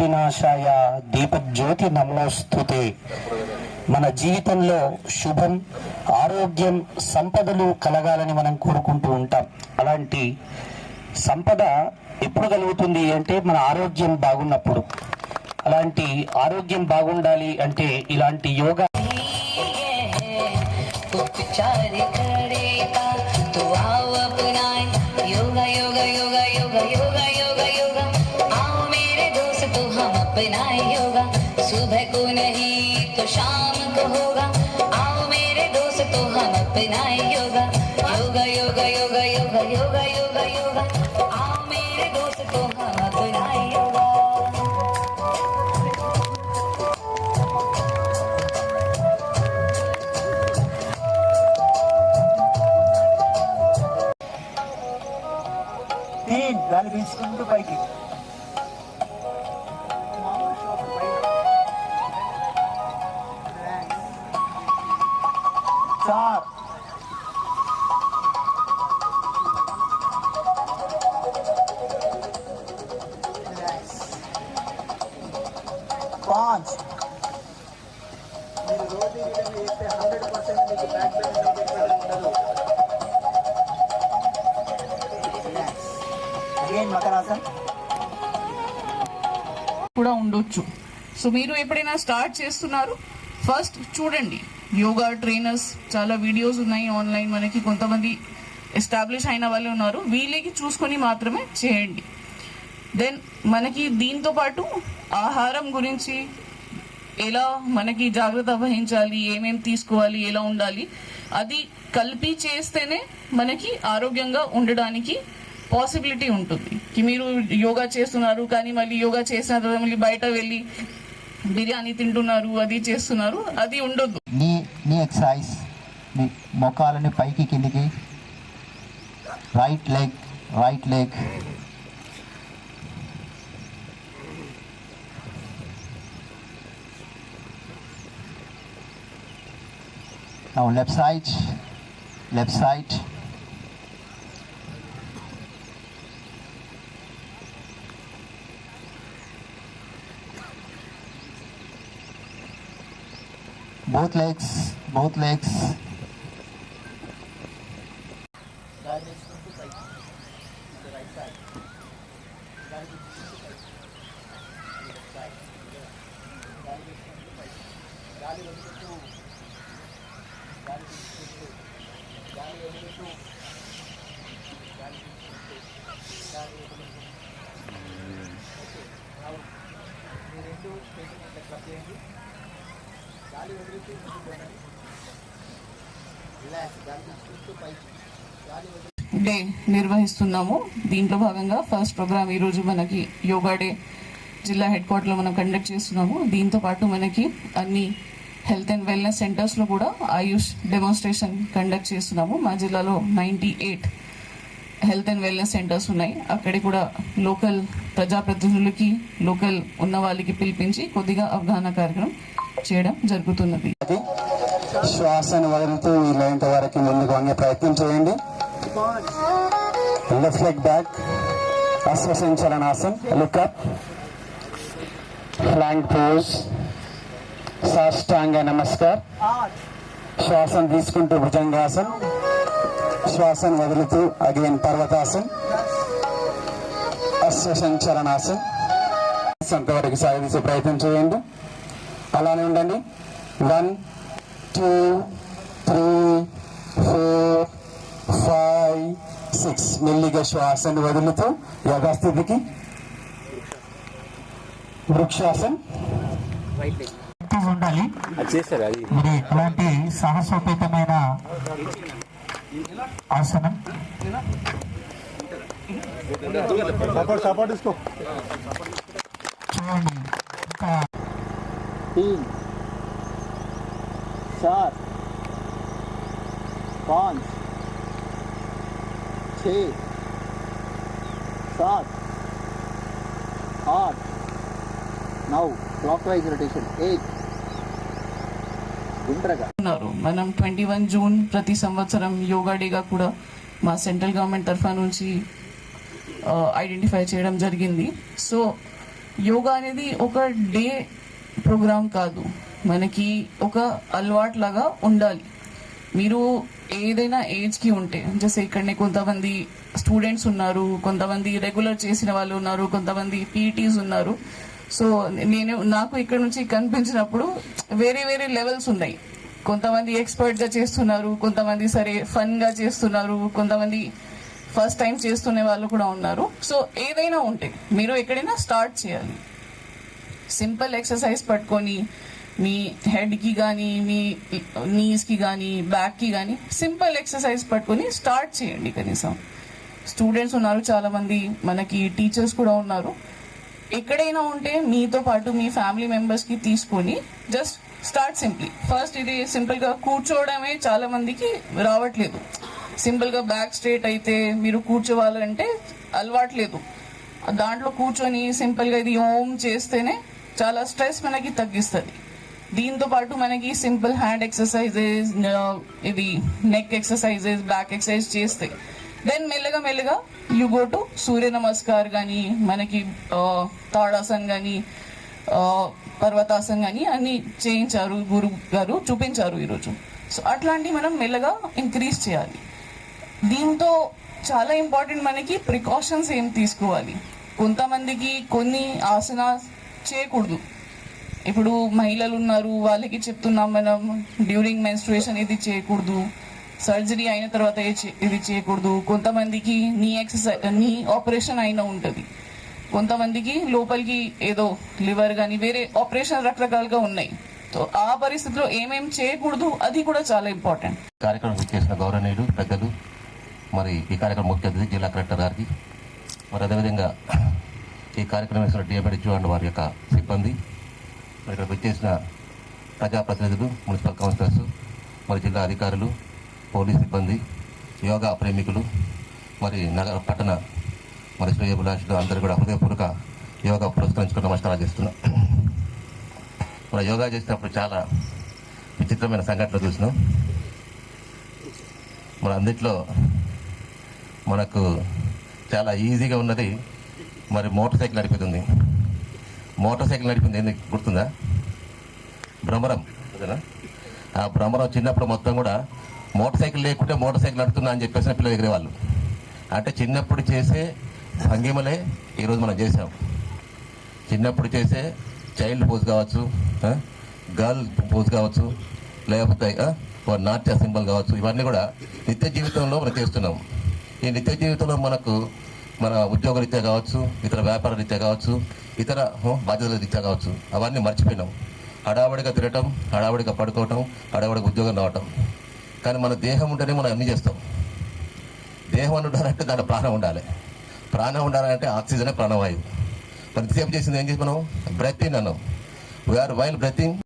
వినాశాయ దీపజ్యోతి నమోస్తుతే. మన జీవితంలో శుభం, ఆరోగ్యం, సంపదలు కలగాలని మనం కోరుకుంటూ ఉంటాం. అలాంటి సంపద ఎప్పుడు కలుగుతుంది అంటే మన ఆరోగ్యం బాగున్నప్పుడు. అలాంటి ఆరోగ్యం బాగుండాలి అంటే ఇలాంటి యోగా योगा सुबह को नहीं तो शाम को होगा, आओ मेरे दोस्तों हम अपनाए योगा। योगा योगा योगा योगा योगा योगा योगा, आओ मेरे दोस्तों हम अपनाए योगा। तीन गाली बीसुకుంటూ పైకి, 4 5 మీరు రోజు ఇది చేస్తే 100% మీకు బ్యాక్ పెయిన్ ఉండదు. అగైన్ మకరాసన్ కూడా ఉండొచ్చు. సో మీరు ఎప్పుడైనా స్టార్ట్ చేస్తున్నారు, ఫస్ట్ చూడండి. యోగా ట్రైనర్స్ చాలా వీడియోస్ ఉన్నాయి ఆన్లైన్, మనకి కొంతమంది ఎస్టాబ్లిష్ అయిన వాళ్ళు ఉన్నారు, వీళ్ళకి చూసుకొని మాత్రమే చేయండి. దెన్ మనకి దీంతో పాటు ఆహారం గురించి ఎలా మనకి జాగ్రత్త వహించాలి, ఏమేమి తీసుకోవాలి, ఎలా ఉండాలి, అది కలిపి చేస్తేనే మనకి ఆరోగ్యంగా ఉండడానికి పాసిబిలిటీ ఉంటుంది. మీరు యోగా చేస్తున్నారు కానీ మళ్ళీ యోగా చేసిన తర్వాత మళ్ళీ బయట వెళ్ళి బిర్యానీ తింటున్నారు, అది చేస్తున్నారు, అది ఉండొద్దు. నీ ఎక్సర్సైజ్, నీ మోకాలని పైకి కిందికి, right leg now left side both legs day నిర్వహిస్తున్నాము. దీంట్లో భాగంగా ఫస్ట్ ప్రోగ్రామ్ ఈరోజు మనకి యోగా డే జిల్లా హెడ్ క్వార్టర్లో మనం కండక్ట్ చేస్తున్నాము. దీంతో పాటు మనకి అన్ని హెల్త్ అండ్ వెల్నెస్ సెంటర్స్లో కూడా ఆయుష్ డెమోన్స్ట్రేషన్ కండక్ట్ చేస్తున్నాము. మా జిల్లాలో 98 హెల్త్ అండ్ వెల్నెస్ సెంటర్స్ ఉన్నాయి. అక్కడి కూడా లోకల్ ప్రజాప్రతినిధులకి, లోకల్ ఉన్న వాళ్ళకి పిలిపించి కొద్దిగా అవగాహన కార్యక్రమం చేయడం జరుగుతున్నది. శ్వాసను వదులుతూ వీలైనంత వరకు ముందుకు వంగే ప్రయత్నం చేయండి. లెఫ్ట్ లెగ్ బ్యాక్, అశ్వసంచలనాసన్, లుక్ అప్, ఫ్లాంక్ పోజ్, సాష్టాంగ నమస్కార్. శ్వాసను తీసుకుంటూ భుజంగాసన్, శ్వాసను వదులుతూ అగైన్ పర్వతాసన్, అశ్వసంచలనాసన్. అంతవరకు సాగదీసే ప్రయత్నం చేయండి. అలానే ఉండండి. 1 2 3 4 5 6 మెల్లిగా శ్వాసను వదులుతూ యథాస్థితికి వృక్షాసన్ ఉండాలి. మరి ఇలాంటి సాహసోపేతమైన ఆసనం చూడండి. ఇంకా 3 4 5 6 7 8 now clockwise rotation 8 మనం 21 జూన్ ప్రతి సంవత్సరం యోగా డేగా కూడా మా సెంట్రల్ గవర్నమెంట్ తరఫు నుంచి ఐడెంటిఫై చేయడం జరిగింది. సో యోగా అనేది ఒక డే ప్రోగ్రామ్ కాదు, మనకి ఒక అలవాటు లాగా ఉండాలి. మీరు ఏదైనా ఏజ్కి ఉంటే, జస్ట్ ఇక్కడనే కొంతమంది స్టూడెంట్స్ ఉన్నారు, కొంతమంది రెగ్యులర్ చేసిన వాళ్ళు ఉన్నారు, కొంతమంది పీటీస్ ఉన్నారు. సో నాకు ఇక్కడ నుంచి కనిపించినప్పుడు వేరే వేరే లెవెల్స్ ఉన్నాయి. కొంతమంది ఎక్స్పర్ట్గా చేస్తున్నారు, కొంతమంది సరే ఫన్గా చేస్తున్నారు, కొంతమంది ఫస్ట్ టైం చేస్తున్న వాళ్ళు కూడా ఉన్నారు. సో ఏదైనా ఉంటే మీరు ఎక్కడైనా స్టార్ట్ చేయాలి. సింపుల్ ఎక్సర్సైజ్ పట్టుకొని మీ హెడ్కి కానీ, మీ నీస్కి కానీ, బ్యాక్కి కానీ సింపుల్ ఎక్సర్సైజ్ పట్టుకొని స్టార్ట్ చేయండి. కనీసం స్టూడెంట్స్ ఉన్నారు చాలామంది, మనకి టీచర్స్ కూడా ఉన్నారు. ఎక్కడైనా ఉంటే మీతో పాటు మీ ఫ్యామిలీ మెంబర్స్కి తీసుకొని జస్ట్ స్టార్ట్ సింప్లీ. ఫస్ట్ ఇది సింపుల్గా కూర్చోవడమే చాలా మందికి రావట్లేదు. సింపుల్గా బ్యాక్ స్ట్రేట్ అయితే మీరు కూర్చోవాలంటే అలవాట్లేదు. దాంట్లో కూర్చొని సింపుల్గా ఇది ఓం చేస్తేనే చాలా స్ట్రెస్ మనకి తగ్గిస్తుంది. దీంతో పాటు మనకి సింపుల్ హ్యాండ్ ఎక్సర్సైజెస్, ఇది నెక్ ఎక్సర్సైజెస్, బ్యాక్ ఎక్సర్సైజ్ చేస్తే దెన్ మెల్లగా మెల్లగా యూ గో టు సూర్య నమస్కార్ కానీ, మనకి తాడాసన్ కానీ, పర్వతాసన్ కానీ అన్ని చేయించారు, గురు గారు చూపించారు ఈరోజు. సో అట్లాంటివి మనం మెల్లగా ఇంక్రీజ్ చేయాలి. దీంతో చాలా ఇంపార్టెంట్ మనకి ప్రికాషన్స్ ఏం తీసుకోవాలి. కొంతమందికి కొన్ని ఆసనాస్ చేయకూడదు. ఇప్పుడు మహిళలు ఉన్నారు, వాళ్ళకి చెప్తున్నాం మనం డ్యూరింగ్ మెన్స్ట్రుయేషన్ ఇది చేయకూడదు, సర్జరీ అయిన తర్వాత ఇది చేయకూడదు. కొంతమందికి నీ ఆపరేషన్ అయినా ఉంటుంది, కొంతమందికి లోపలికి ఏదో లివర్ కానీ వేరే ఆపరేషన్ రకరకాలుగా ఉన్నాయి. సో ఆ పరిస్థితిలో ఏమేం చేయకూడదు అది కూడా చాలా ఇంపార్టెంట్. కార్యక్రమం చేసిన గౌరవనీయులు పెద్దలు, మరి ఈ కార్యక్రమం ముఖ్య అతిథి జిల్లా కలెక్టర్ గారికి, మరి అదేవిధంగా ఈ కార్యక్రమం వేసిన డిఎంఎడ్జు అండ్ వారి యొక్క సిబ్బంది, మరి ఇక్కడ వచ్చేసిన ప్రజాప్రతినిధులు, మున్సిపల్ కౌన్సిలర్స్, మరి జిల్లా అధికారులు, పోలీస్ సిబ్బంది, యోగా ప్రేమికులు, మరి నగర పట్టణ మరి శ్రేయోభిలాషులు అందరూ కూడా హృదయపూర్వక యోగా పురస్కరించుకుని నమస్కారాలు చేస్తున్నాం. మరి యోగా చేసినప్పుడు చాలా విచిత్రమైన సంఘటనలు చూసినాం. మరి అందుట్లో మనకు చాలా ఈజీగా ఉన్నది మరి మోటార్ సైకిల్ నడిపిస్తుంది. మోటార్ సైకిల్ నడిపింది ఎందుకు గుర్తుందా? భ్రమరం అదేనా? ఆ భ్రమరం చిన్నప్పుడు మొత్తం కూడా మోటార్ సైకిల్ లేకుంటే మోటార్ సైకిల్ నడుపుతున్నా అని చెప్పేసిన పిల్లలు ఎగిరేవాళ్ళు. అంటే చిన్నప్పుడు చేసే భంగిమలే ఈరోజు మనం చేసాం. చిన్నప్పుడు చేసే చైల్డ్ పోజ్ కావచ్చు, గర్ల్ పోజ్ కావచ్చు, లేకపోతే నాట్య సింబల్ కావచ్చు, ఇవన్నీ కూడా నిత్య జీవితంలో మనం చేస్తున్నాం. ఈ నిత్య జీవితంలో మనకు మన ఉద్యోగ రీత్యా కావచ్చు, ఇతర వ్యాపార రీత్యా కావచ్చు, ఇతర బాధ్యతల రీత్యా కావచ్చు, అవన్నీ మర్చిపోయినాం. హడావడిగా తిరగటం, హడావడిగా పడుకోవటం, హడావడిగా ఉద్యోగం రావటం. కానీ మన దేహం ఉంటేనే మనం అన్నీ చేస్తాం. దేహం అని ఉండాలంటే దాంట్లో ప్రాణం ఉండాలి. ప్రాణం ఉండాలంటే ఆక్సిజనే ప్రాణవాయువు. మరి సేపు చేసింది ఏం చేసి మనం బ్రెత్ ఇన్ అన్నాం. We are while breathe in